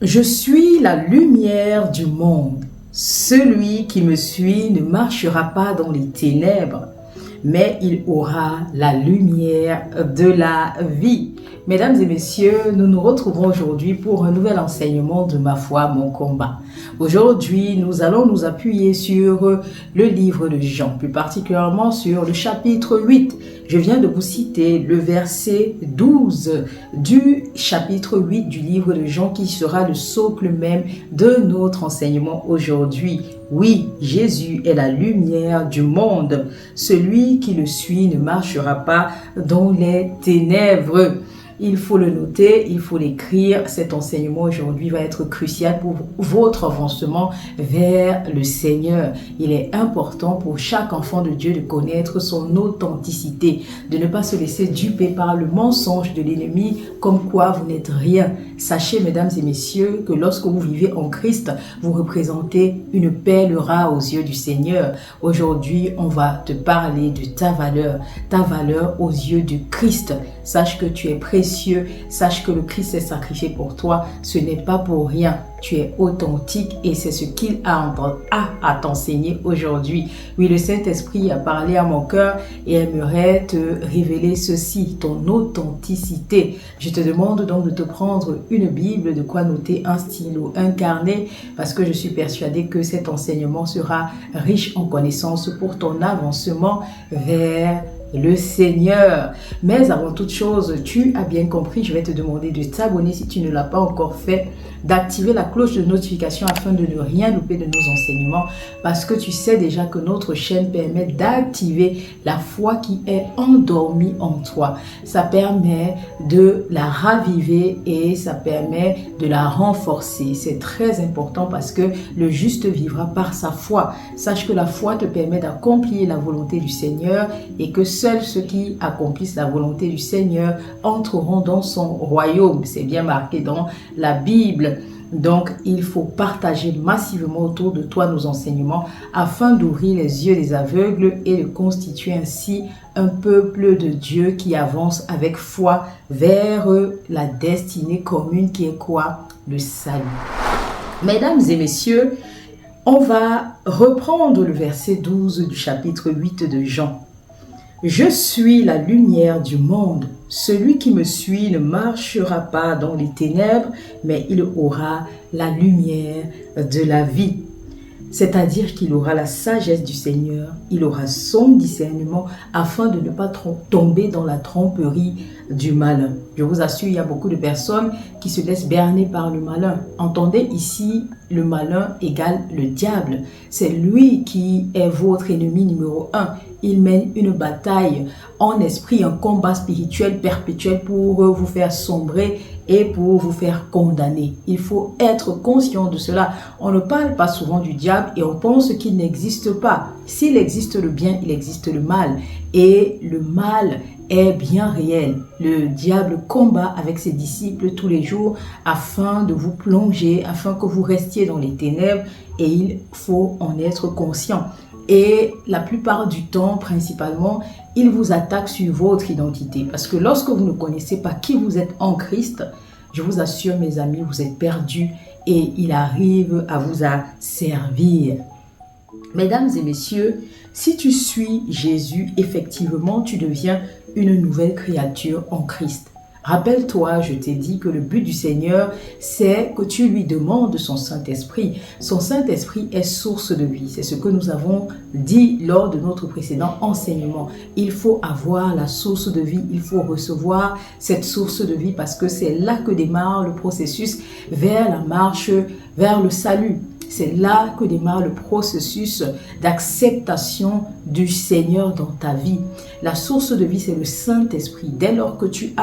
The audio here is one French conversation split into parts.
Je suis la lumière du monde. Celui qui me suit ne marchera pas dans les ténèbres, mais il aura la lumière de la vie. Mesdames et messieurs, nous nous retrouvons aujourd'hui pour un nouvel enseignement de Ma foi, mon combat. Aujourd'hui, nous allons nous appuyer sur le livre de Jean, plus particulièrement sur le chapitre 8. Je viens de vous citer le verset 12 du chapitre 8 du livre de Jean qui sera le socle même de notre enseignement aujourd'hui. Oui, Jésus est la lumière du monde. Celui qui le suit ne marchera pas dans les ténèbres. Il faut le noter, il faut l'écrire. Cet enseignement aujourd'hui va être crucial pour votre avancement vers le Seigneur. Il est important pour chaque enfant de Dieu de connaître son authenticité, de ne pas se laisser duper par le mensonge de l'ennemi comme quoi vous n'êtes rien. Sachez, mesdames et messieurs, que lorsque vous vivez en Christ, vous représentez une perle rare aux yeux du Seigneur. Aujourd'hui, on va te parler de ta valeur aux yeux du Christ. Sache que tu es précieux, sache que le Christ s'est sacrifié pour toi, ce n'est pas pour rien. Tu es authentique et c'est ce qu'il a à t'enseigner aujourd'hui. Oui, le Saint-Esprit a parlé à mon cœur et aimerait te révéler ceci, ton authenticité. Je te demande donc de te prendre une Bible, de quoi noter un stylo, un carnet, parce que je suis persuadée que cet enseignement sera riche en connaissances pour ton avancement vers le Seigneur. Mais avant toute chose, tu as bien compris, je vais te demander de t'abonner si tu ne l'as pas encore fait, d'activer la cloche de notification afin de ne rien louper de nos enseignements, parce que tu sais déjà que notre chaîne permet d'activer la foi qui est endormie en toi. Ça permet de la raviver et ça permet de la renforcer. C'est très important parce que le juste vivra par sa foi. Sache que la foi te permet d'accomplir la volonté du Seigneur et que seuls ceux qui accomplissent la volonté du Seigneur entreront dans son royaume. C'est bien marqué dans la Bible. Donc, il faut partager massivement autour de toi nos enseignements afin d'ouvrir les yeux des aveugles et de constituer ainsi un peuple de Dieu qui avance avec foi vers la destinée commune qui est quoi? Le salut. Mesdames et messieurs, on va reprendre le verset 12 du chapitre 8 de Jean. Je suis la lumière du monde. Celui qui me suit ne marchera pas dans les ténèbres, mais il aura la lumière de la vie. C'est-à-dire qu'il aura la sagesse du Seigneur, il aura son discernement afin de ne pas tomber dans la tromperie du malin. Je vous assure, il y a beaucoup de personnes qui se laissent berner par le malin. Entendez ici, le malin égale le diable. C'est lui qui est votre ennemi numéro 1. Il mène une bataille en esprit, un combat spirituel perpétuel pour vous faire sombrer et pour vous faire condamner. Il faut être conscient de cela. On ne parle pas souvent du diable et on pense qu'il n'existe pas. S'il existe le bien, il existe le mal. Et le mal est bien réel. Le diable combat avec ses disciples tous les jours afin de vous plonger, afin que vous restiez dans les ténèbres et il faut en être conscient. Et la plupart du temps, principalement, il vous attaque sur votre identité. Parce que lorsque vous ne connaissez pas qui vous êtes en Christ, je vous assure, mes amis, vous êtes perdus et il arrive à vous asservir. Mesdames et messieurs, si tu suis Jésus, effectivement, tu deviens une nouvelle créature en Christ. Rappelle-toi, je t'ai dit que le but du Seigneur, c'est que tu lui demandes son Saint-Esprit. Son Saint-Esprit est source de vie. C'est ce que nous avons dit lors de notre précédent enseignement. Il faut avoir la source de vie. Il faut recevoir cette source de vie parce que c'est là que démarre le processus vers la marche, vers le salut. C'est là que démarre le processus d'acceptation du Seigneur dans ta vie. La source de vie, c'est le Saint-Esprit. Dès lors que tu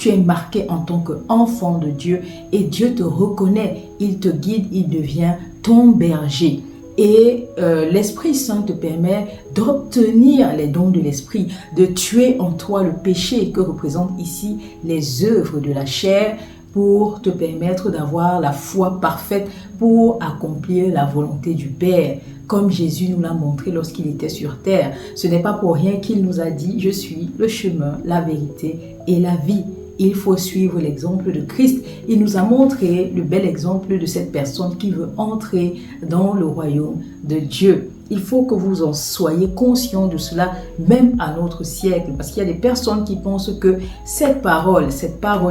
es marqué en tant qu'enfant de Dieu et Dieu te reconnaît, il te guide, il devient ton berger. Et l'Esprit Saint te permet d'obtenir les dons de l'Esprit, de tuer en toi le péché que représentent ici les œuvres de la chair, pour te permettre d'avoir la foi parfaite pour accomplir la volonté du Père, comme Jésus nous l'a montré lorsqu'il était sur terre. Ce n'est pas pour rien qu'il nous a dit « Je suis le chemin, la vérité et la vie ». Il faut suivre l'exemple de Christ. Il nous a montré le bel exemple de cette personne qui veut entrer dans le royaume de Dieu. Il faut que vous en soyez conscients de cela, même à notre siècle. Parce qu'il y a des personnes qui pensent que cette parole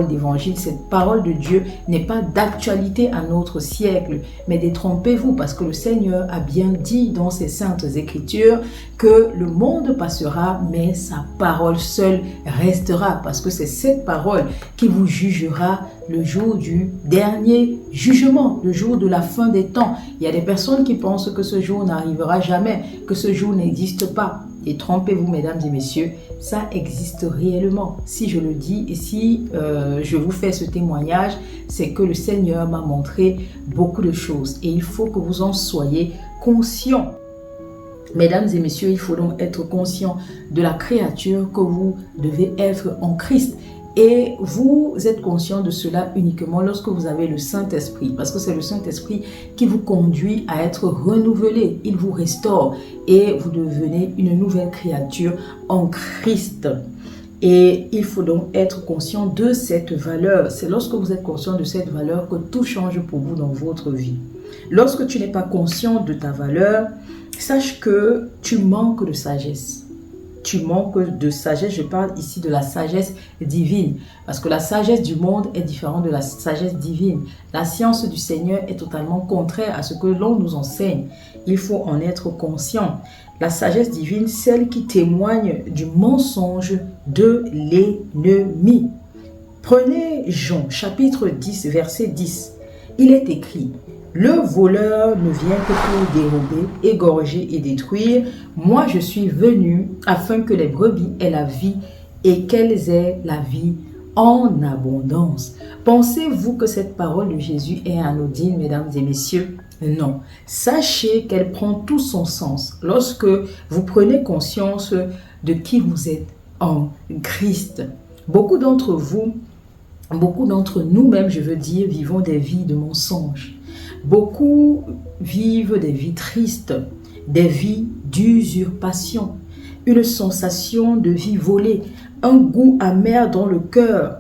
d'évangile, cette parole de Dieu n'est pas d'actualité à notre siècle. Mais détrompez-vous, parce que le Seigneur a bien dit dans ses saintes écritures que le monde passera, mais sa parole seule restera. Parce que c'est cette parole qui vous jugera le jour du dernier jugement, le jour de la fin des temps. Il y a des personnes qui pensent que ce jour n'arrivera jamais, que ce jour n'existe pas. Et trompez-vous, mesdames et messieurs, ça existe réellement. Si je le dis et si je vous fais ce témoignage, c'est que le Seigneur m'a montré beaucoup de choses. Et il faut que vous en soyez conscients. Mesdames et messieurs, il faut donc être conscient de la créature que vous devez être en Christ. Et vous êtes conscient de cela uniquement lorsque vous avez le Saint-Esprit, parce que c'est le Saint-Esprit qui vous conduit à être renouvelé. Il vous restaure et vous devenez une nouvelle créature en Christ. Et il faut donc être conscient de cette valeur. C'est lorsque vous êtes conscient de cette valeur que tout change pour vous dans votre vie. Lorsque tu n'es pas conscient de ta valeur, sache que tu manques de sagesse. Tu manques de sagesse, je parle ici de la sagesse divine. Parce que la sagesse du monde est différente de la sagesse divine. La science du Seigneur est totalement contraire à ce que l'on nous enseigne. Il faut en être conscient. La sagesse divine, celle qui témoigne du mensonge de l'ennemi. Prenez Jean, chapitre 10, verset 10. Il est écrit: le voleur ne vient que pour dérober, égorger et détruire. Moi, je suis venu afin que les brebis aient la vie et qu'elles aient la vie en abondance. Pensez-vous que cette parole de Jésus est anodine, mesdames et messieurs? Non. Sachez qu'elle prend tout son sens lorsque vous prenez conscience de qui vous êtes en Christ. Beaucoup d'entre nous même, je veux dire, vivons des vies de mensonges. Beaucoup vivent des vies tristes, des vies d'usurpation, une sensation de vie volée, un goût amer dans le cœur.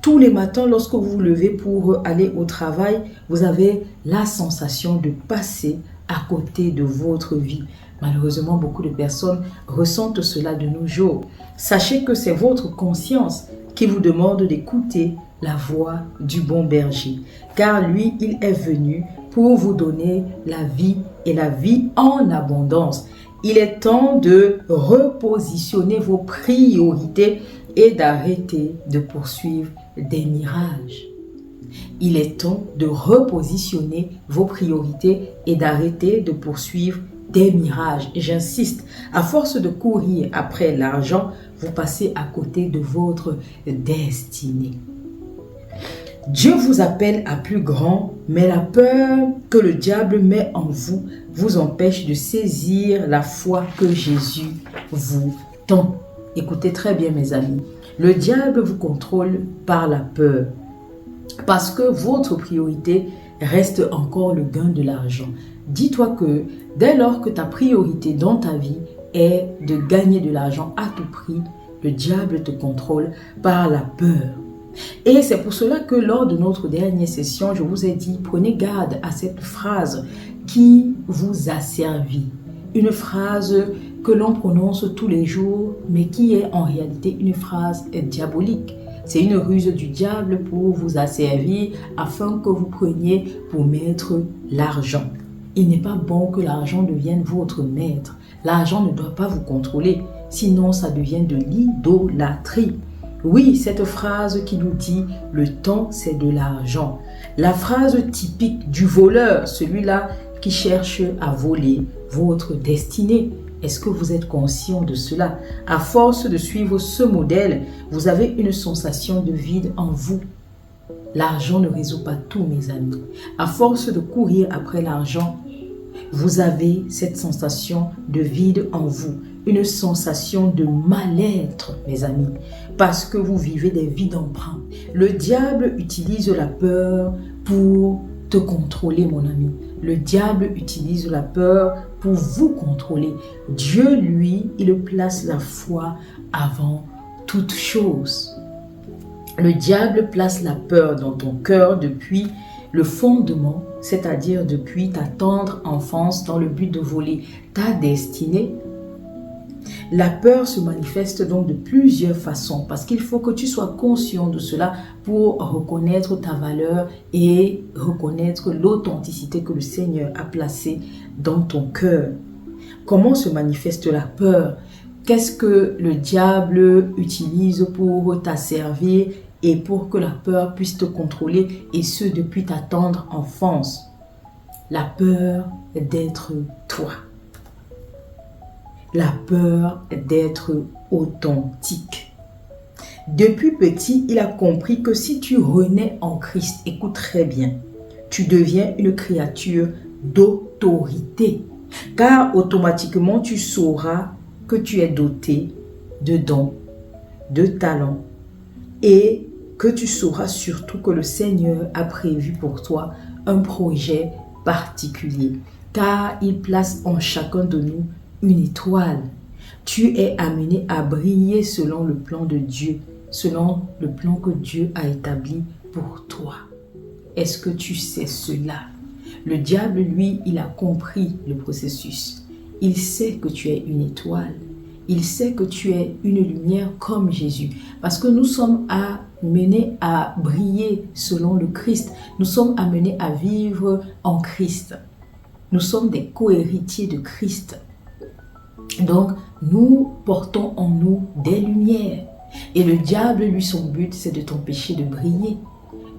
Tous les matins, lorsque vous vous levez pour aller au travail, vous avez la sensation de passer à côté de votre vie. Malheureusement, beaucoup de personnes ressentent cela de nos jours. Sachez que c'est votre conscience qui vous demande d'écouter la voix du bon berger, car lui, il est venu pour vous donner la vie et la vie en abondance. Il est temps de repositionner vos priorités et d'arrêter de poursuivre des mirages. Il est temps de repositionner vos priorités et d'arrêter de poursuivre des mirages. Et j'insiste, à force de courir après l'argent, vous passez à côté de votre destinée. Dieu vous appelle à plus grand, mais la peur que le diable met en vous vous empêche de saisir la foi que Jésus vous tend. Écoutez très bien, mes amis. Le diable vous contrôle par la peur, parce que votre priorité reste encore le gain de l'argent. Dis-toi que dès lors que ta priorité dans ta vie est de gagner de l'argent à tout prix, le diable te contrôle par la peur. Et c'est pour cela que lors de notre dernière session, je vous ai dit, prenez garde à cette phrase qui vous a servi. Une phrase que l'on prononce tous les jours, mais qui est en réalité une phrase diabolique. C'est une ruse du diable pour vous asservir afin que vous preniez pour maître l'argent. Il n'est pas bon que l'argent devienne votre maître. L'argent ne doit pas vous contrôler, sinon ça devient de l'idolâtrie. Oui, cette phrase qui nous dit « le temps, c'est de l'argent ». La phrase typique du voleur, celui-là qui cherche à voler votre destinée. Est-ce que vous êtes conscient de cela? À force de suivre ce modèle, vous avez une sensation de vide en vous. L'argent ne résout pas tout, mes amis. À force de courir après l'argent, vous avez cette sensation de vide en vous. Une sensation de mal-être, mes amis, parce que vous vivez des vies d'emprunt. Le diable utilise la peur pour te contrôler, mon ami. Le diable utilise la peur pour vous contrôler. Dieu, lui, il place la foi avant toute chose. Le diable place la peur dans ton cœur depuis le fondement, c'est-à-dire depuis ta tendre enfance, dans le but de voler ta destinée. La peur se manifeste donc de plusieurs façons parce qu'il faut que tu sois conscient de cela pour reconnaître ta valeur et reconnaître l'authenticité que le Seigneur a placée dans ton cœur. Comment se manifeste la peur? Qu'est-ce que le diable utilise pour t'asservir et pour que la peur puisse te contrôler, et ce depuis ta tendre enfance? La peur d'être toi. La peur d'être authentique. Depuis petit, il a compris que si tu renais en Christ, écoute très bien, tu deviens une créature d'autorité. Car automatiquement, tu sauras que tu es doté de dons, de talents, et que tu sauras surtout que le Seigneur a prévu pour toi un projet particulier. Car il place en chacun de nous une étoile. Tu es amené à briller selon le plan de Dieu, selon le plan que Dieu a établi pour toi. Est-ce que tu sais cela? Le diable, lui, il a compris le processus. Il sait que tu es une étoile. Il sait que tu es une lumière comme Jésus. Parce que nous sommes amenés à briller selon le Christ. Nous sommes amenés à vivre en Christ. Nous sommes des co-héritiers de Christ. Donc, nous portons en nous des lumières. Et le diable, lui, son but, c'est de t'empêcher de briller.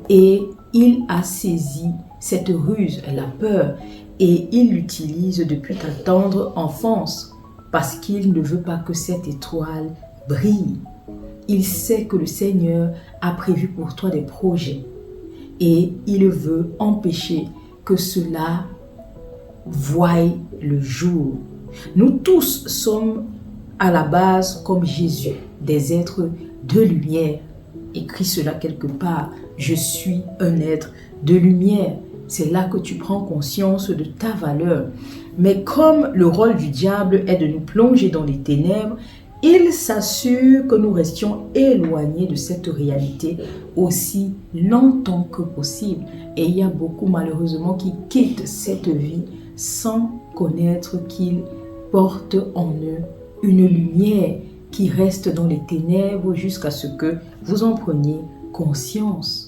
Et il a saisi cette ruse, la peur, et il l'utilise depuis ta tendre enfance parce qu'il ne veut pas que cette étoile brille. Il sait que le Seigneur a prévu pour toi des projets et il veut empêcher que cela voie le jour. Nous tous sommes à la base comme Jésus, des êtres de lumière. Écris cela quelque part. Je suis un être de lumière. C'est là que tu prends conscience de ta valeur. Mais comme le rôle du diable est de nous plonger dans les ténèbres, il s'assure que nous restions éloignés de cette réalité aussi longtemps que possible. Et il y a beaucoup malheureusement qui quittent cette vie sans connaître qu'ils portent en eux une lumière qui reste dans les ténèbres jusqu'à ce que vous en preniez conscience.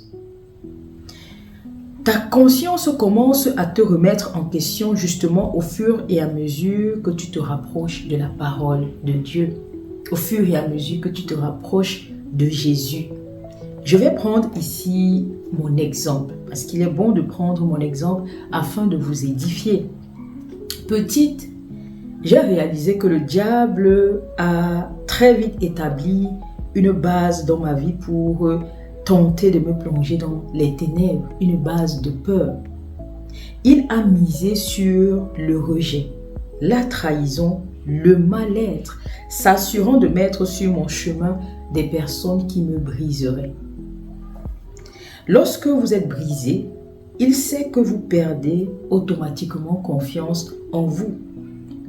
Ta conscience commence à te remettre en question justement au fur et à mesure que tu te rapproches de la parole de Dieu, au fur et à mesure que tu te rapproches de Jésus. Je vais prendre ici mon exemple, parce qu'il est bon de prendre mon exemple afin de vous édifier. Petite, j'ai réalisé que le diable a très vite établi une base dans ma vie pour tenter de me plonger dans les ténèbres, une base de peur. Il a misé sur le rejet, la trahison, le mal-être, s'assurant de mettre sur mon chemin des personnes qui me briseraient. Lorsque vous êtes brisé, il sait que vous perdez automatiquement confiance en vous.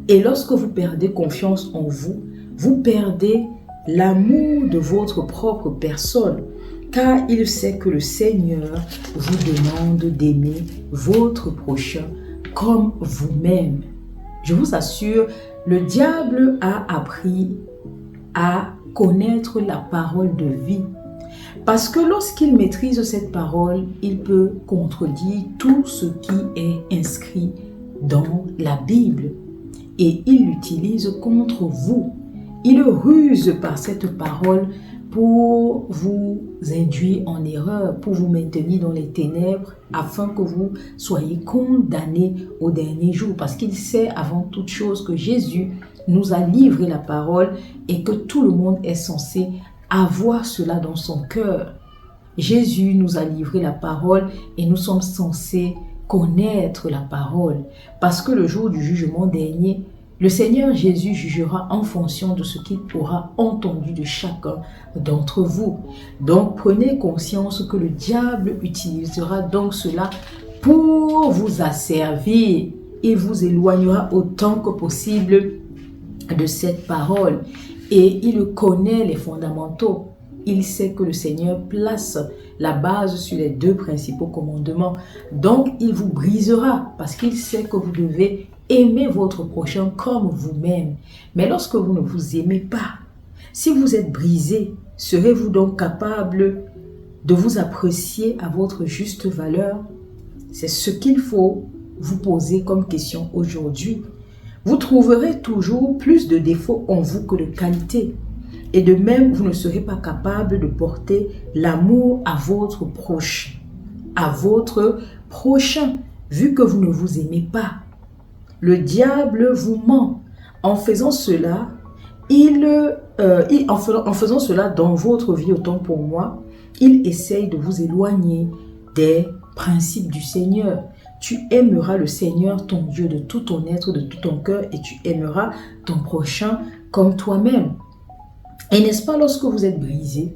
Et lorsque vous perdez confiance en vous, vous perdez l'amour de votre propre personne, car il sait que le Seigneur vous demande d'aimer votre prochain comme vous-même. Je vous assure, le diable a appris à connaître la parole de vie. Parce que lorsqu'il maîtrise cette parole, il peut contredire tout ce qui est inscrit dans la Bible. Et il l'utilise contre vous. Il ruse par cette parole pour vous induire en erreur, pour vous maintenir dans les ténèbres, afin que vous soyez condamnés au dernier jour. Parce qu'il sait avant toute chose que Jésus nous a livré la parole et que tout le monde est censé avoir cela dans son cœur. Jésus nous a livré la parole et nous sommes censés connaître la parole. Parce que le jour du jugement dernier, le Seigneur Jésus jugera en fonction de ce qu'il aura entendu de chacun d'entre vous. Donc prenez conscience que le diable utilisera donc cela pour vous asservir et vous éloignera autant que possible de cette parole. Et il connaît les fondamentaux. Il sait que le Seigneur place la base sur les 2 principaux commandements. Donc, il vous brisera parce qu'il sait que vous devez aimer votre prochain comme vous-même. Mais lorsque vous ne vous aimez pas, si vous êtes brisé, serez-vous donc capable de vous apprécier à votre juste valeur? C'est ce qu'il faut vous poser comme question aujourd'hui. Vous trouverez toujours plus de défauts en vous que de qualités. Et de même, vous ne serez pas capable de porter l'amour à votre proche, à votre prochain, vu que vous ne vous aimez pas. Le diable vous ment. En faisant cela, en faisant cela dans votre vie, autant pour moi, il essaye de vous éloigner des principes du Seigneur. Tu aimeras le Seigneur, ton Dieu, de tout ton être, de tout ton cœur, et tu aimeras ton prochain comme toi-même. Et n'est-ce pas, lorsque vous êtes brisé,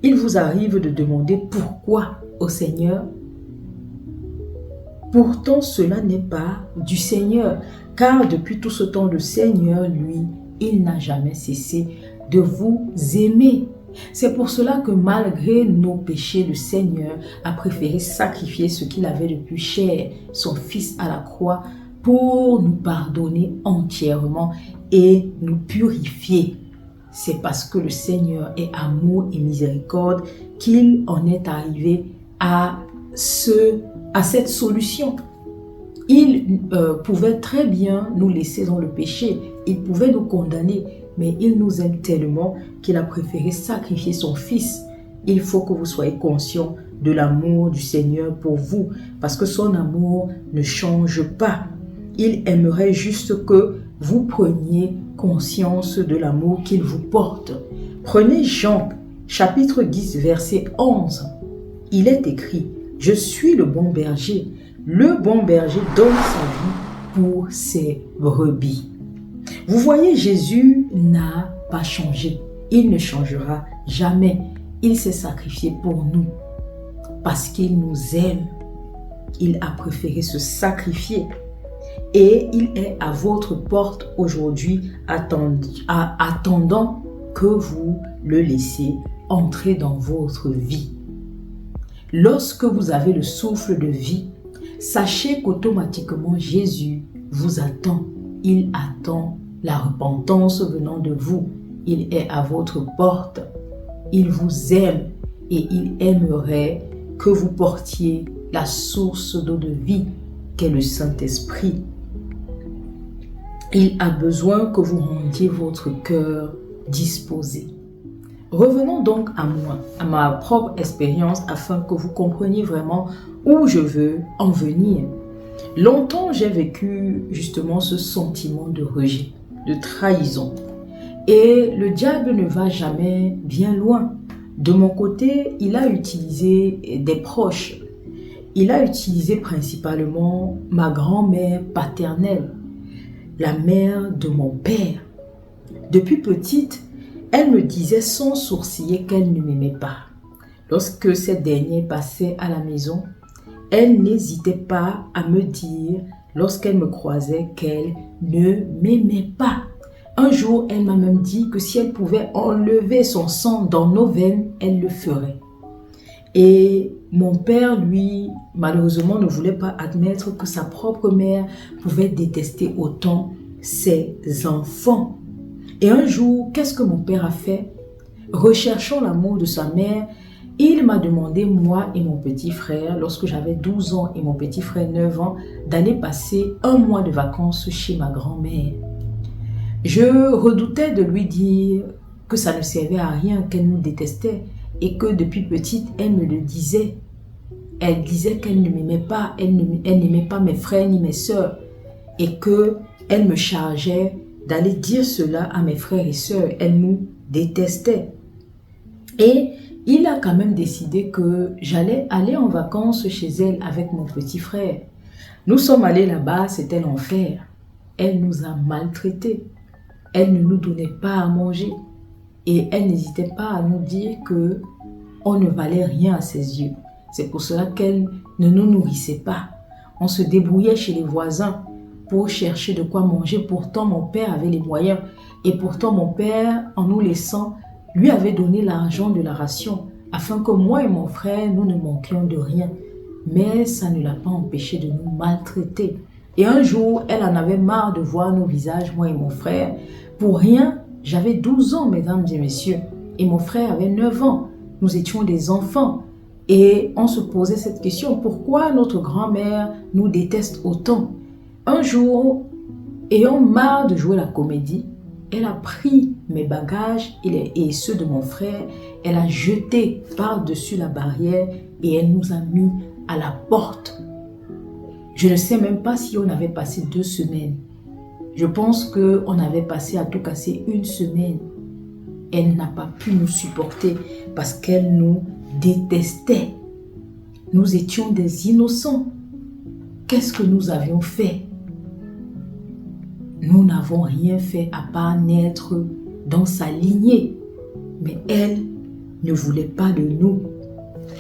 il vous arrive de demander pourquoi au Seigneur? Pourtant, cela n'est pas du Seigneur, car depuis tout ce temps, le Seigneur, lui, il n'a jamais cessé de vous aimer. C'est pour cela que malgré nos péchés, le Seigneur a préféré sacrifier ce qu'il avait de plus cher, son Fils à la croix, pour nous pardonner entièrement et nous purifier. C'est parce que le Seigneur est amour et miséricorde qu'il en est arrivé à cette solution. Il pouvait très bien nous laisser dans le péché, il pouvait nous condamner, mais il nous aime tellement qu'il a préféré sacrifier son Fils. Il faut que vous soyez conscients de l'amour du Seigneur pour vous, parce que son amour ne change pas. Il aimerait juste que vous preniez conscience de l'amour qu'il vous porte. Prenez Jean, chapitre 10, verset 11. Il est écrit, « Je suis le bon berger. Le bon berger donne sa vie pour ses brebis. » Vous voyez, Jésus n'a pas changé. Il ne changera jamais. Il s'est sacrifié pour nous parce qu'il nous aime. Il a préféré se sacrifier. Et il est à votre porte aujourd'hui, attendant que vous le laissiez entrer dans votre vie. Lorsque vous avez le souffle de vie, sachez qu'automatiquement Jésus vous attend. Il attend la repentance venant de vous. Il est à votre porte. Il vous aime et il aimerait que vous portiez la source d'eau de vie qu'est le Saint-Esprit. Il a besoin que vous rendiez votre cœur disposé. Revenons donc à moi, à ma propre expérience, afin que vous compreniez vraiment où je veux en venir. Longtemps, j'ai vécu justement ce sentiment de rejet, de trahison. Et le diable ne va jamais bien loin. De mon côté, il a utilisé des proches. Il a utilisé principalement ma grand-mère paternelle, la mère de mon père. Depuis petite, elle me disait sans sourciller qu'elle ne m'aimait pas. Lorsque cette dernière passait à la maison, elle n'hésitait pas à me dire, lorsqu'elle me croisait, qu'elle ne m'aimait pas. Un jour, elle m'a même dit que si elle pouvait enlever son sang dans nos veines, elle le ferait. Et mon père, lui, malheureusement, ne voulait pas admettre que sa propre mère pouvait détester autant ses enfants. Et un jour, qu'est-ce que mon père a fait? Recherchant l'amour de sa mère, il m'a demandé, moi et mon petit frère, lorsque j'avais 12 ans et mon petit frère 9 ans, d'aller passer un mois de vacances chez ma grand-mère. Je redoutais de lui dire que ça ne servait à rien, qu'elle nous détestait et que depuis petite, elle me le disait. Elle disait qu'elle ne m'aimait pas, elle n'aimait pas mes frères ni mes sœurs et qu'elle me chargeait d'aller dire cela à mes frères et sœurs. Elle nous détestait. Et il a quand même décidé que j'allais aller en vacances chez elle avec mon petit frère. Nous sommes allés là-bas, c'était l'enfer. Elle nous a maltraités. Elle ne nous donnait pas à manger. Et elle n'hésitait pas à nous dire qu'on ne valait rien à ses yeux. C'est pour cela qu'elle ne nous nourrissait pas. On se débrouillait chez les voisins pour chercher de quoi manger. Pourtant, mon père avait les moyens. Et pourtant, mon père, en nous laissant lui avait donné l'argent de la ration afin que moi et mon frère, nous ne manquions de rien. Mais ça ne l'a pas empêché de nous maltraiter. Et un jour, elle en avait marre de voir nos visages, moi et mon frère. Pour rien, j'avais 12 ans, mesdames et messieurs, et mon frère avait 9 ans. Nous étions des enfants. Et on se posait cette question, pourquoi notre grand-mère nous déteste autant? Un jour, ayant marre de jouer la comédie, elle a pris mes bagages et ceux de mon frère, elle a jeté par-dessus la barrière et elle nous a mis à la porte. Je ne sais même pas si on avait passé 2 semaines. Je pense qu'on avait passé à tout casser 1 semaine. Elle n'a pas pu nous supporter parce qu'elle nous détestait. Nous étions des innocents. Qu'est-ce que nous avions fait? Nous n'avons rien fait à part naître dans sa lignée. Mais elle ne voulait pas de nous.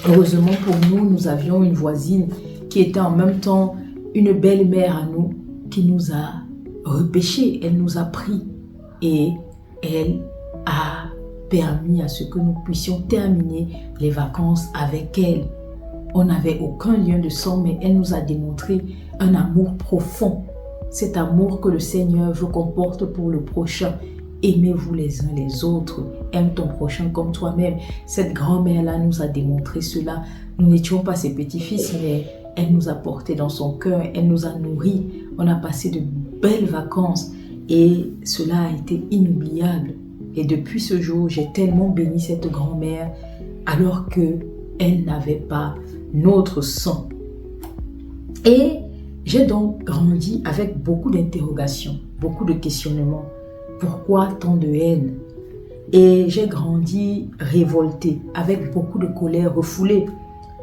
Heureusement pour nous, nous avions une voisine qui était en même temps une belle-mère à nous, qui nous a repêchés. Elle nous a pris et elle a permis à ce que nous puissions terminer les vacances avec elle. On n'avait aucun lien de sang, mais elle nous a démontré un amour profond. Cet amour que le Seigneur veut qu'on porte pour le prochain. Aimez-vous les uns les autres. Aime ton prochain comme toi-même. Cette grand-mère-là nous a démontré cela. Nous n'étions pas ses petits-fils, mais elle nous a portés dans son cœur. Elle nous a nourris. On a passé de belles vacances et cela a été inoubliable. Et depuis ce jour, j'ai tellement béni cette grand-mère alors qu'elle n'avait pas notre sang. Et j'ai donc grandi avec beaucoup d'interrogations, beaucoup de questionnements. Pourquoi tant de haine? Et j'ai grandi révoltée, avec beaucoup de colère refoulée.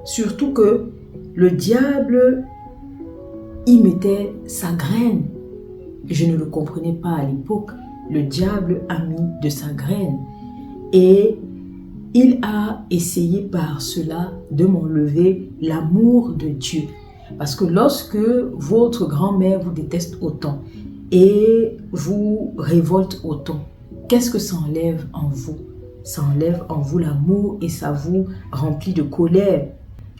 Surtout que le diable y mettait sa graine. Je ne le comprenais pas à l'époque. Le diable a mis de sa graine. Et il a essayé par cela de m'enlever l'amour de Dieu. Parce que lorsque votre grand-mère vous déteste autant et vous révolte autant, qu'est-ce que ça enlève en vous? Ça enlève en vous l'amour et ça vous remplit de colère.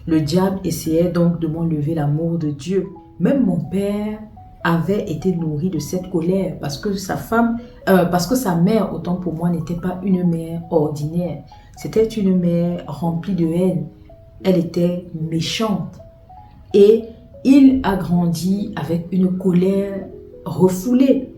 Le diable essayait donc de m'enlever l'amour de Dieu. Même mon père avait été nourri de cette colère parce que sa mère, autant pour moi, n'était pas une mère ordinaire. C'était une mère remplie de haine. Elle était méchante. Et il a grandi avec une colère refoulée.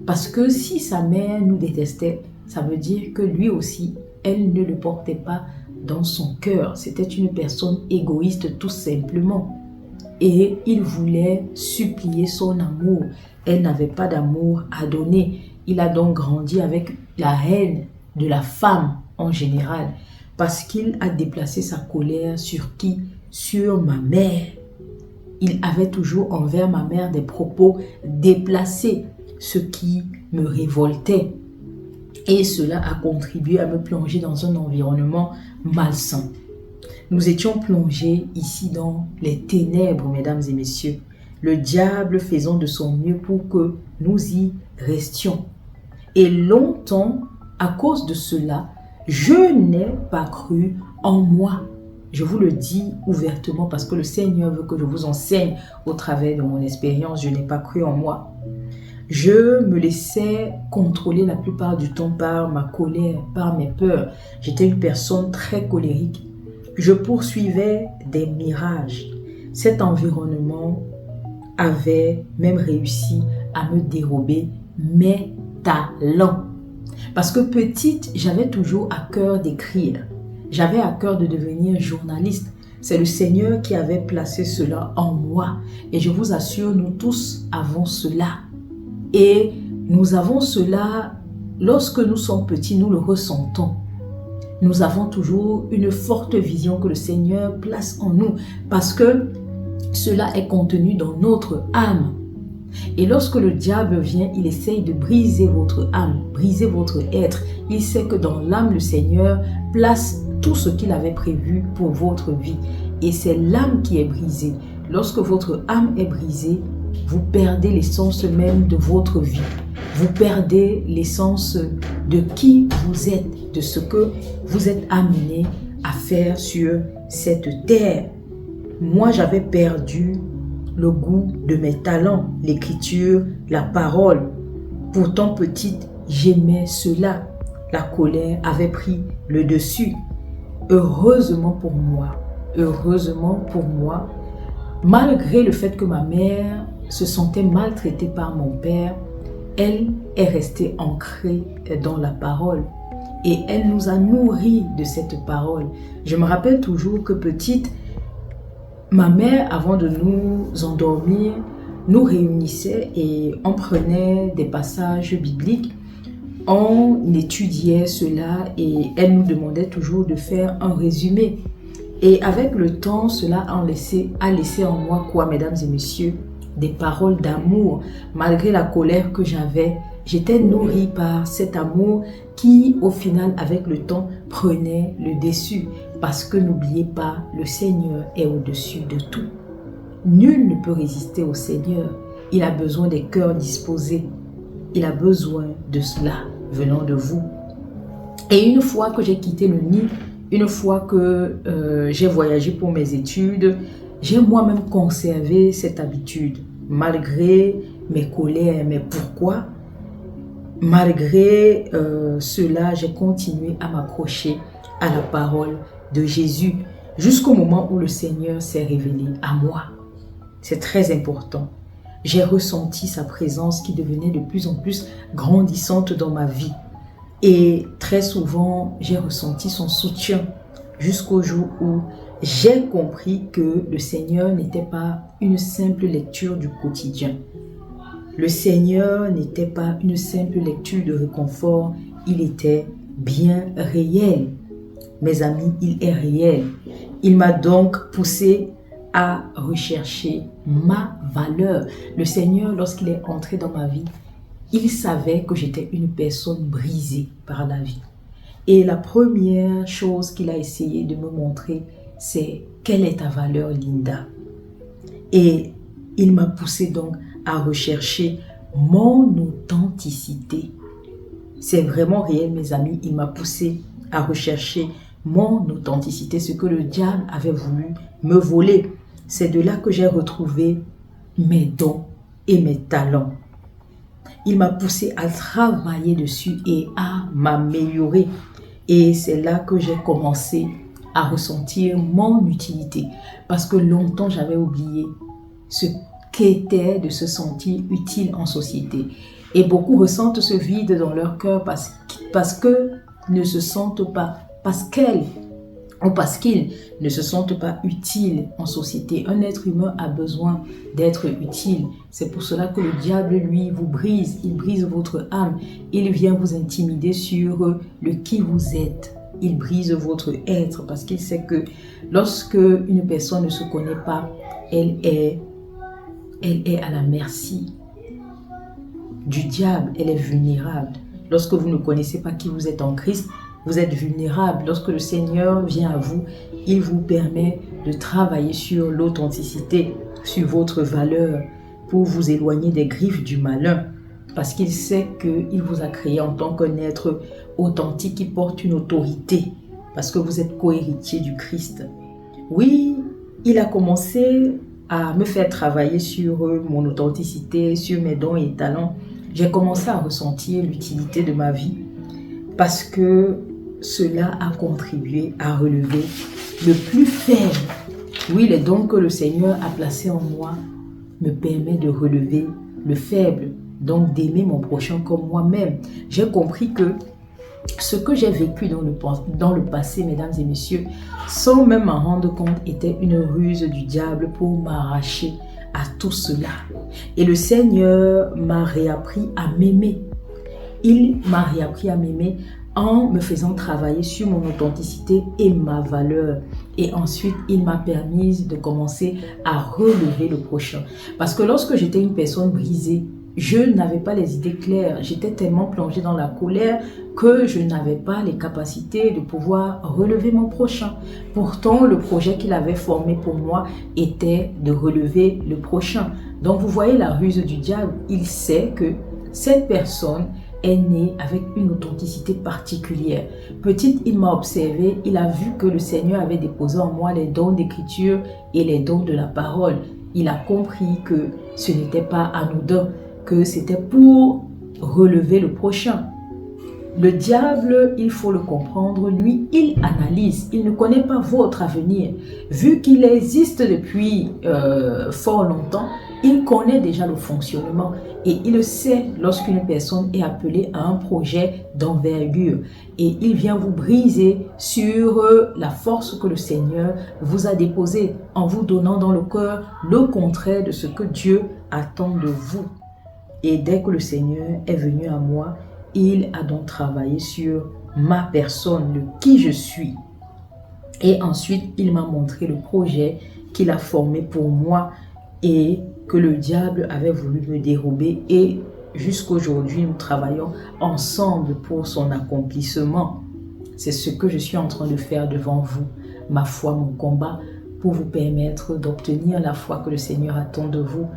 Parce que si sa mère nous détestait, ça veut dire que lui aussi, elle ne le portait pas dans son cœur. C'était une personne égoïste tout simplement. Et il voulait supplier son amour. Elle n'avait pas d'amour à donner. Il a donc grandi avec la haine de la femme en général. Parce qu'il a déplacé sa colère sur qui? Sur ma mère. Il avait toujours envers ma mère des propos déplacés, ce qui me révoltait. Et cela a contribué à me plonger dans un environnement malsain. Nous étions plongés ici dans les ténèbres, mesdames et messieurs. Le diable faisant de son mieux pour que nous y restions. Et longtemps, à cause de cela, je n'ai pas cru en moi. Je vous le dis ouvertement parce que le Seigneur veut que je vous enseigne au travers de mon expérience. Je n'ai pas cru en moi. Je me laissais contrôler la plupart du temps par ma colère, par mes peurs. J'étais une personne très colérique. Je poursuivais des mirages. Cet environnement avait même réussi à me dérober mes talents. Parce que petite, j'avais toujours à cœur d'écrire. J'avais à cœur de devenir journaliste. C'est le Seigneur qui avait placé cela en moi. Et je vous assure, nous tous avons cela. Et nous avons cela, lorsque nous sommes petits, nous le ressentons. Nous avons toujours une forte vision que le Seigneur place en nous parce que cela est contenu dans notre âme. Et lorsque le diable vient, il essaye de briser votre âme, briser votre être. Il sait que dans l'âme, le Seigneur place tout ce qu'il avait prévu pour votre vie. Et c'est l'âme qui est brisée. Lorsque votre âme est brisée, vous perdez l'essence même de votre vie. vous perdez l'essence de qui vous êtes, de ce que vous êtes amené à faire sur cette terre. Moi, j'avais perdu le goût de mes talents, l'écriture, la parole. Pourtant, petite, j'aimais cela. La colère avait pris le dessus. Heureusement pour moi, malgré le fait que ma mère se sentait maltraitée par mon père, elle est restée ancrée dans la parole et elle nous a nourris de cette parole. Je me rappelle toujours que petite, ma mère, avant de nous endormir, nous réunissait et on prenait des passages bibliques, on étudiait cela et elle nous demandait toujours de faire un résumé. Et avec le temps, cela a laissé en moi quoi, mesdames et messieurs? Des paroles d'amour. Malgré la colère que j'avais, j'étais nourrie par cet amour qui, au final, avec le temps, prenait le dessus. Parce que n'oubliez pas, le Seigneur est au-dessus de tout. Nul ne peut résister au Seigneur. Il a besoin des cœurs disposés. Il a besoin de cela venant de vous. Et une fois que j'ai quitté le nid, une fois que j'ai voyagé pour mes études, j'ai moi-même conservé cette habitude, malgré mes colères. Mais pourquoi? Malgré cela, j'ai continué à m'accrocher à la parole de Jésus, jusqu'au moment où le Seigneur s'est révélé à moi. C'est très important. J'ai ressenti sa présence qui devenait de plus en plus grandissante dans ma vie. Et très souvent, j'ai ressenti son soutien jusqu'au jour où j'ai compris que le Seigneur n'était pas une simple lecture du quotidien. Le Seigneur n'était pas une simple lecture de réconfort, il était bien réel. Mes amis, il est réel. Il m'a donc poussé à rechercher ma valeur. Le Seigneur, lorsqu'il est entré dans ma vie, il savait que j'étais une personne brisée par la vie. Et la première chose qu'il a essayé de me montrer, c'est quelle est ta valeur, Linda. Et il m'a poussé donc à rechercher mon authenticité. C'est vraiment réel, mes amis. Il m'a poussé à rechercher mon authenticité, ce que le diable avait voulu me voler. C'est de là que j'ai retrouvé mes dons et mes talents. Il m'a poussé à travailler dessus et à m'améliorer. Et c'est là que j'ai commencé à ressentir mon utilité. Parce que longtemps, j'avais oublié ce qu'était de se sentir utile en société. Et beaucoup ressentent ce vide dans leur cœur parce que ne se sentent pas, parce qu'ils ne se sentent pas utiles en société. Un être humain a besoin d'être utile. C'est pour cela que le diable, lui, vous brise. Il brise votre âme. Il vient vous intimider sur le qui vous êtes. Il brise votre être parce qu'il sait que lorsque une personne ne se connaît pas, elle est à la merci du diable. Elle est vulnérable. Lorsque vous ne connaissez pas qui vous êtes en Christ, vous êtes vulnérable. Lorsque le Seigneur vient à vous, il vous permet de travailler sur l'authenticité, sur votre valeur, pour vous éloigner des griffes du malin. Parce qu'il sait qu'il vous a créé en tant qu'un être authentique qui porte une autorité. Parce que vous êtes co-héritier du Christ. Oui, il a commencé à me faire travailler sur mon authenticité, sur mes dons et talents. J'ai commencé à ressentir l'utilité de ma vie. Parce que cela a contribué à relever le plus faible. Oui, les dons que le Seigneur a placés en moi me permettent de relever le faible, donc d'aimer mon prochain comme moi-même. J'ai compris que ce que j'ai vécu dans le passé, mesdames et messieurs, sans même m'en rendre compte, était une ruse du diable pour m'arracher à tout cela. Et le Seigneur m'a réappris à m'aimer. Il m'a réappris à m'aimer en me faisant travailler sur mon authenticité et ma valeur. Et ensuite, il m'a permis de commencer à relever le prochain. Parce que lorsque j'étais une personne brisée, je n'avais pas les idées claires. J'étais tellement plongée dans la colère que je n'avais pas les capacités de pouvoir relever mon prochain. Pourtant, le projet qu'il avait formé pour moi était de relever le prochain. Donc, vous voyez la ruse du diable. Il sait que cette personne est née avec une authenticité particulière. Petite, il m'a observé, il a vu que le Seigneur avait déposé en moi les dons d'écriture et les dons de la parole. Il a compris que ce n'était pas anodin, que c'était pour relever le prochain. Le diable, il faut le comprendre, lui, il analyse, il ne connaît pas votre avenir. Vu qu'il existe depuis fort longtemps, il connaît déjà le fonctionnement et il sait lorsqu'une personne est appelée à un projet d'envergure et il vient vous briser sur la force que le Seigneur vous a déposée en vous donnant dans le cœur le contraire de ce que Dieu attend de vous. Et dès que le Seigneur est venu à moi, il a donc travaillé sur ma personne, le qui je suis. Et ensuite, il m'a montré le projet qu'il a formé pour moi et que le diable avait voulu me dérober. Et jusqu'aujourd'hui, nous travaillons ensemble pour son accomplissement. C'est ce que je suis en train de faire devant vous. Ma foi, mon combat, pour vous permettre d'obtenir la foi que le Seigneur attend de vous,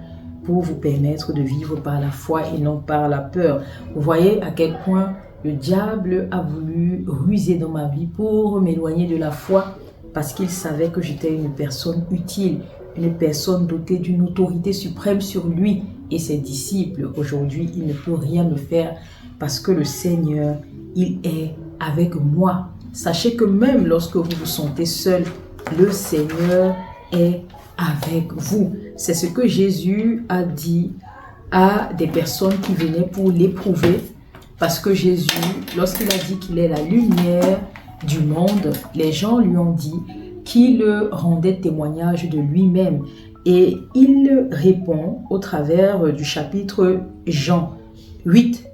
pour vous permettre de vivre par la foi et non par la peur. Vous voyez à quel point le diable a voulu ruser dans ma vie pour m'éloigner de la foi parce qu'il savait que j'étais une personne utile, une personne dotée d'une autorité suprême sur lui et ses disciples. Aujourd'hui, il ne peut rien me faire parce que le Seigneur, il est avec moi. Sachez que même lorsque vous vous sentez seul, le Seigneur est avec vous. C'est ce que Jésus a dit à des personnes qui venaient pour l'éprouver. Parce que Jésus, lorsqu'il a dit qu'il est la lumière du monde, les gens lui ont dit qu'il rendait témoignage de lui-même. Et il répond au travers du chapitre Jean 8,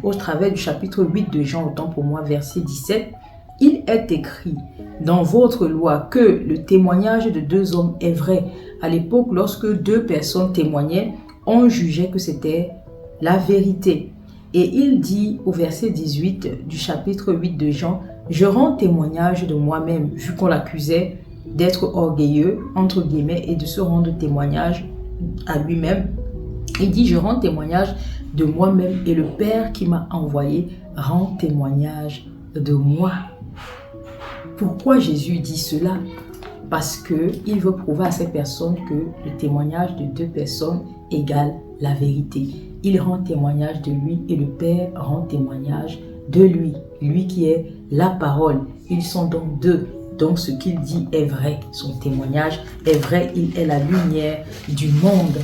au travers du chapitre 8 de Jean, autant pour moi, verset 17. Il est écrit dans votre loi que le témoignage de deux hommes est vrai. À l'époque, lorsque deux personnes témoignaient, on jugeait que c'était la vérité. Et il dit au verset 18 du chapitre 8 de Jean, « Je rends témoignage de moi-même » vu qu'on l'accusait d'être orgueilleux, entre guillemets, et de se rendre témoignage à lui-même. Il dit, « Je rends témoignage de moi-même et le Père qui m'a envoyé rend témoignage de moi. » Pourquoi Jésus dit cela? Parce qu'il veut prouver à ces personnes que le témoignage de deux personnes égale la vérité. Il rend témoignage de lui et le Père rend témoignage de lui. Lui qui est la parole. Ils sont donc deux. Donc ce qu'il dit est vrai. Son témoignage est vrai. Il est la lumière du monde.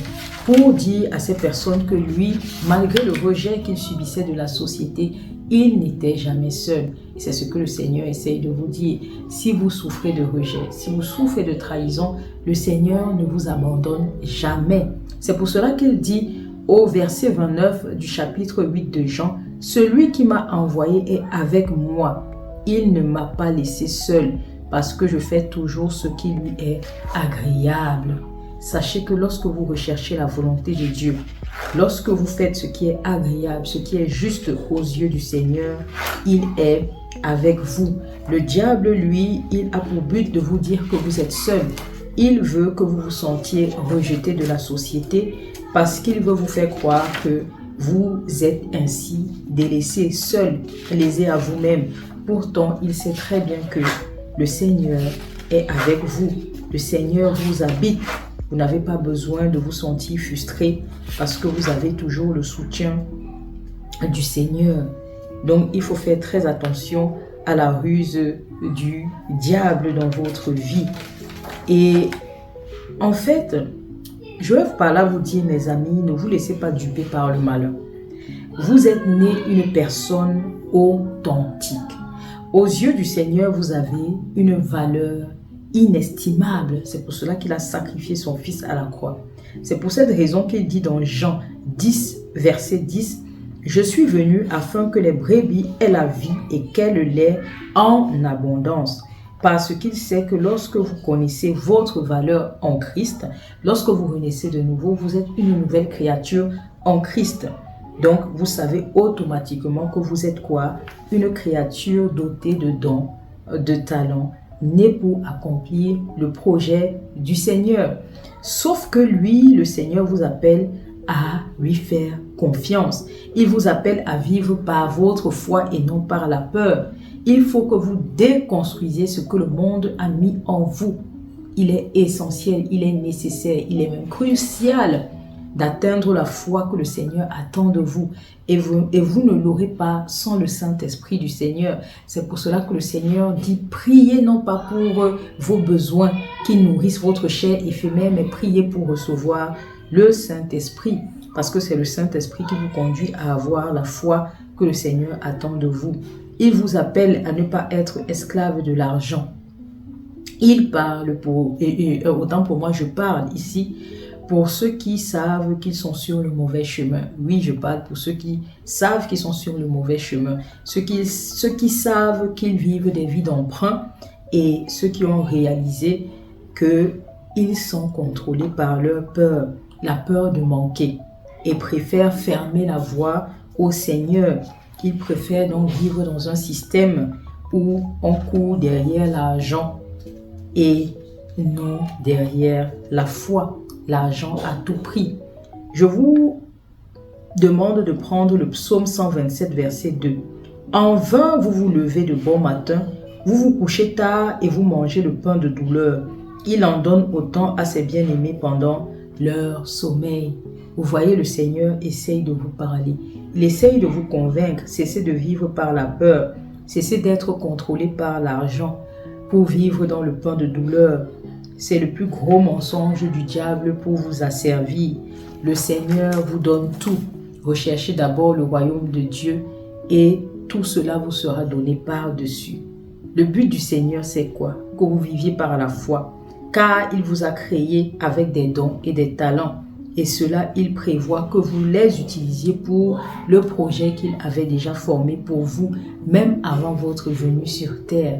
Pour dire à ces personnes que lui, malgré le rejet qu'il subissait de la société, il n'était jamais seul. C'est ce que le Seigneur essaye de vous dire. Si vous souffrez de rejet, si vous souffrez de trahison, le Seigneur ne vous abandonne jamais. C'est pour cela qu'il dit au verset 29 du chapitre 8 de Jean, « Celui qui m'a envoyé est avec moi. Il ne m'a pas laissé seul parce que je fais toujours ce qui lui est agréable. » Sachez que lorsque vous recherchez la volonté de Dieu, lorsque vous faites ce qui est agréable, ce qui est juste aux yeux du Seigneur, il est avec vous. Le diable, lui, il a pour but de vous dire que vous êtes seul. Il veut que vous vous sentiez rejeté de la société parce qu'il veut vous faire croire que vous êtes ainsi délaissé, seul, lésé à vous-même. Pourtant, il sait très bien que le Seigneur est avec vous. Le Seigneur vous habite. Vous n'avez pas besoin de vous sentir frustré parce que vous avez toujours le soutien du Seigneur. Donc, il faut faire très attention à la ruse du diable dans votre vie. Et en fait, je vais par là vous dire, mes amis, ne vous laissez pas duper par le malheur. Vous êtes né une personne authentique. Aux yeux du Seigneur, vous avez une valeur inestimable. C'est pour cela qu'il a sacrifié son fils à la croix. C'est pour cette raison qu'il dit dans Jean 10, verset 10, « Je suis venu afin que les brebis aient la vie et qu'elles l'aient en abondance. » Parce qu'il sait que lorsque vous connaissez votre valeur en Christ, lorsque vous renaissez de nouveau, vous êtes une nouvelle créature en Christ. Donc, vous savez automatiquement que vous êtes quoi? Une créature dotée de dons, de talents, née pour accomplir le projet du Seigneur. Sauf que lui, le Seigneur vous appelle à lui faire confiance. Il vous appelle à vivre par votre foi et non par la peur. Il faut que vous déconstruisiez ce que le monde a mis en vous. Il est essentiel, il est nécessaire, il est même crucial d'atteindre la foi que le Seigneur attend de vous. Et vous ne l'aurez pas sans le Saint-Esprit du Seigneur. C'est pour cela que le Seigneur dit, priez non pas pour vos besoins qui nourrissent votre chair éphémère, mais priez pour recevoir le Saint-Esprit. Parce que c'est le Saint-Esprit qui vous conduit à avoir la foi que le Seigneur attend de vous. Il vous appelle à ne pas être esclave de l'argent. Il parle pour, autant pour moi je parle ici, pour ceux qui savent qu'ils sont sur le mauvais chemin. Oui, je parle pour ceux qui savent qu'ils sont sur le mauvais chemin. Ceux qui savent qu'ils vivent des vies d'emprunt et ceux qui ont réalisé qu'ils sont contrôlés par leur peur, la peur de manquer, et préfèrent fermer la voie au Seigneur. Ils préfèrent donc vivre dans un système où on court derrière l'argent et non derrière la foi. L'argent à tout prix. Je vous demande de prendre le psaume 127, verset 2. En vain, vous vous levez de bon matin, vous vous couchez tard et vous mangez le pain de douleur. Il en donne autant à ses bien-aimés pendant leur sommeil. Vous voyez, le Seigneur essaye de vous parler. Il essaye de vous convaincre. Cessez de vivre par la peur. Cessez d'être contrôlé par l'argent pour vivre dans le pain de douleur. C'est le plus gros mensonge du diable pour vous asservir. Le Seigneur vous donne tout. Recherchez d'abord le royaume de Dieu et tout cela vous sera donné par-dessus. Le but du Seigneur, c'est quoi? Que vous viviez par la foi, car il vous a créé avec des dons et des talents. Et cela, il prévoit que vous les utilisiez pour le projet qu'il avait déjà formé pour vous, même avant votre venue sur terre.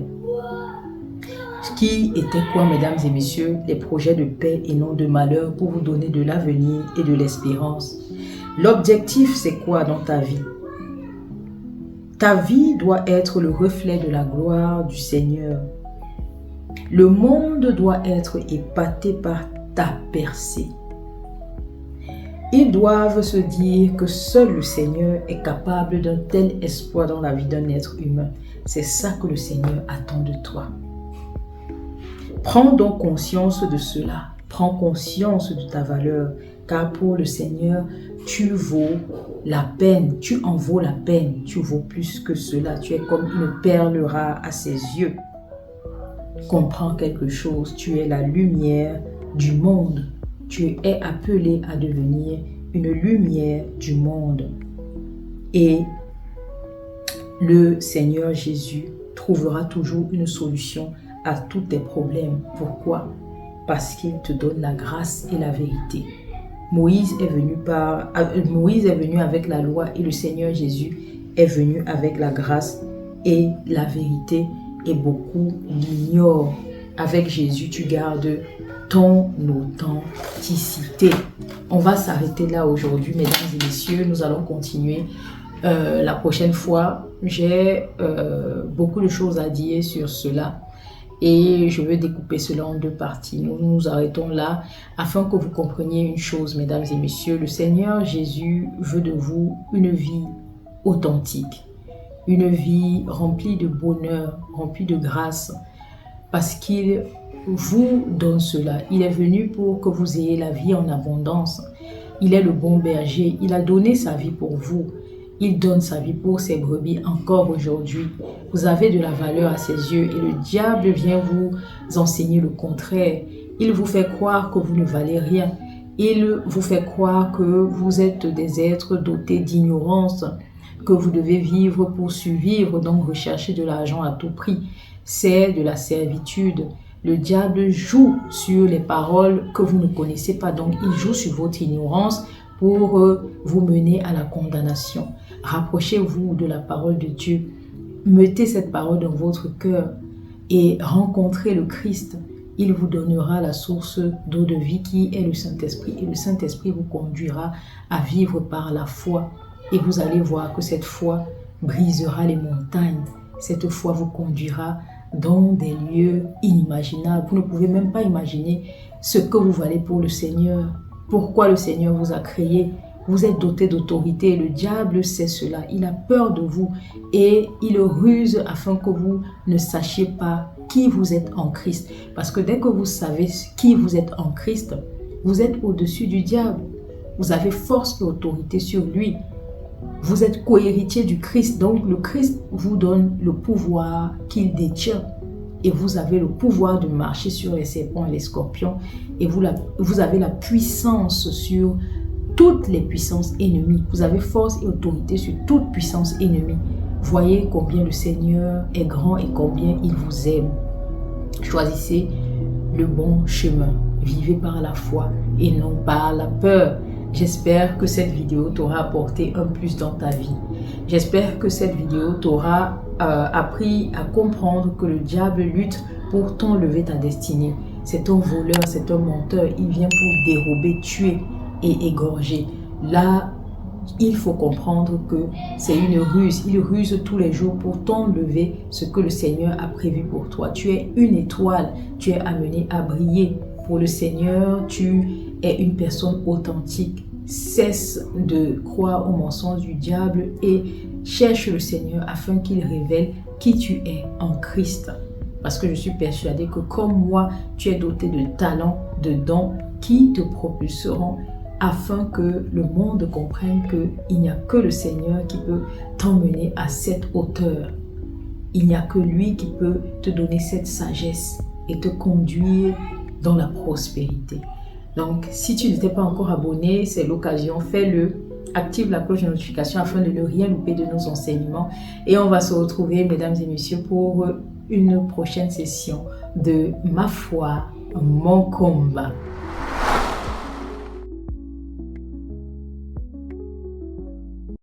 Qui était quoi, mesdames et messieurs? Des projets de paix et non de malheur pour vous donner de l'avenir et de l'espérance. L'objectif, c'est quoi dans ta vie? Ta vie doit être le reflet de la gloire du Seigneur. Le monde doit être épaté par ta percée. Ils doivent se dire que seul le Seigneur est capable d'un tel espoir dans la vie d'un être humain. C'est ça que le Seigneur attend de toi. Prends donc conscience de cela. Prends conscience de ta valeur, car pour le Seigneur, tu vaux la peine. Tu en vaux la peine. Tu vaux plus que cela. Tu es comme une perle rare à ses yeux. Comprends quelque chose. Tu es la lumière du monde. Tu es appelé à devenir une lumière du monde. Et le Seigneur Jésus trouvera toujours une solution à tous tes problèmes. Pourquoi? Parce qu'il te donne la grâce et la vérité. Moïse est venu avec la loi et le Seigneur Jésus est venu avec la grâce et la vérité, et beaucoup l'ignorent. Avec Jésus, tu gardes ton authenticité. On va s'arrêter là aujourd'hui, mesdames et messieurs. Nous allons continuer la prochaine fois. J'ai beaucoup de choses à dire sur cela. Et je veux découper cela en deux parties. Nous nous arrêtons là afin que vous compreniez une chose, mesdames et messieurs. Le Seigneur Jésus veut de vous une vie authentique, une vie remplie de bonheur, remplie de grâce, parce qu'il vous donne cela. Il est venu pour que vous ayez la vie en abondance. Il est le bon berger. Il a donné sa vie pour vous. Il donne sa vie pour ses brebis encore aujourd'hui. Vous avez de la valeur à ses yeux et le diable vient vous enseigner le contraire. Il vous fait croire que vous ne valez rien. Il vous fait croire que vous êtes des êtres dotés d'ignorance, que vous devez vivre pour survivre, donc rechercher de l'argent à tout prix. C'est de la servitude. Le diable joue sur les paroles que vous ne connaissez pas, donc il joue sur votre ignorance pour vous mener à la condamnation. Rapprochez-vous de la parole de Dieu. Mettez cette parole dans votre cœur et rencontrez le Christ. Il vous donnera la source d'eau de vie qui est le Saint-Esprit. Et le Saint-Esprit vous conduira à vivre par la foi. Et vous allez voir que cette foi brisera les montagnes. Cette foi vous conduira dans des lieux inimaginables. Vous ne pouvez même pas imaginer ce que vous valez pour le Seigneur. pourquoi le Seigneur vous a créé. Vous êtes doté d'autorité. Le diable sait cela. Il a peur de vous et il ruse afin que vous ne sachiez pas qui vous êtes en Christ. Parce que dès que vous savez qui vous êtes en Christ, vous êtes au-dessus du diable. Vous avez force et autorité sur lui. Vous êtes co-héritier du Christ. Donc le Christ vous donne le pouvoir qu'il détient. Et vous avez le pouvoir de marcher sur les serpents et les scorpions. Et vous avez la puissance sur toutes les puissances ennemies. Vous avez force et autorité sur toute puissance ennemie. Voyez combien le Seigneur est grand et combien il vous aime. Choisissez le bon chemin. Vivez par la foi et non par la peur. J'espère que cette vidéo t'aura apporté un plus dans ta vie. J'espère que cette vidéo t'aura appris à comprendre que le diable lutte pour t'enlever ta destinée. C'est un voleur, c'est un menteur. Il vient pour dérober, tuer et égorger. Là, il faut comprendre que c'est une ruse. Il ruse tous les jours pour t'enlever ce que le Seigneur a prévu pour toi. Tu es une étoile. Tu es amené à briller. Pour le Seigneur, tu es une personne authentique. Cesse de croire aux mensonges du diable et cherche le Seigneur afin qu'il révèle qui tu es en Christ. Parce que je suis persuadée que comme moi, tu es doté de talents, de dons qui te propulseront afin que le monde comprenne qu'il n'y a que le Seigneur qui peut t'emmener à cette hauteur. Il n'y a que lui qui peut te donner cette sagesse et te conduire dans la prospérité. Donc, si tu n'étais pas encore abonné, c'est l'occasion, fais-le. Active la cloche de notification afin de ne rien louper de nos enseignements. Et on va se retrouver, mesdames et messieurs, pour une prochaine session de Ma foi, mon combat.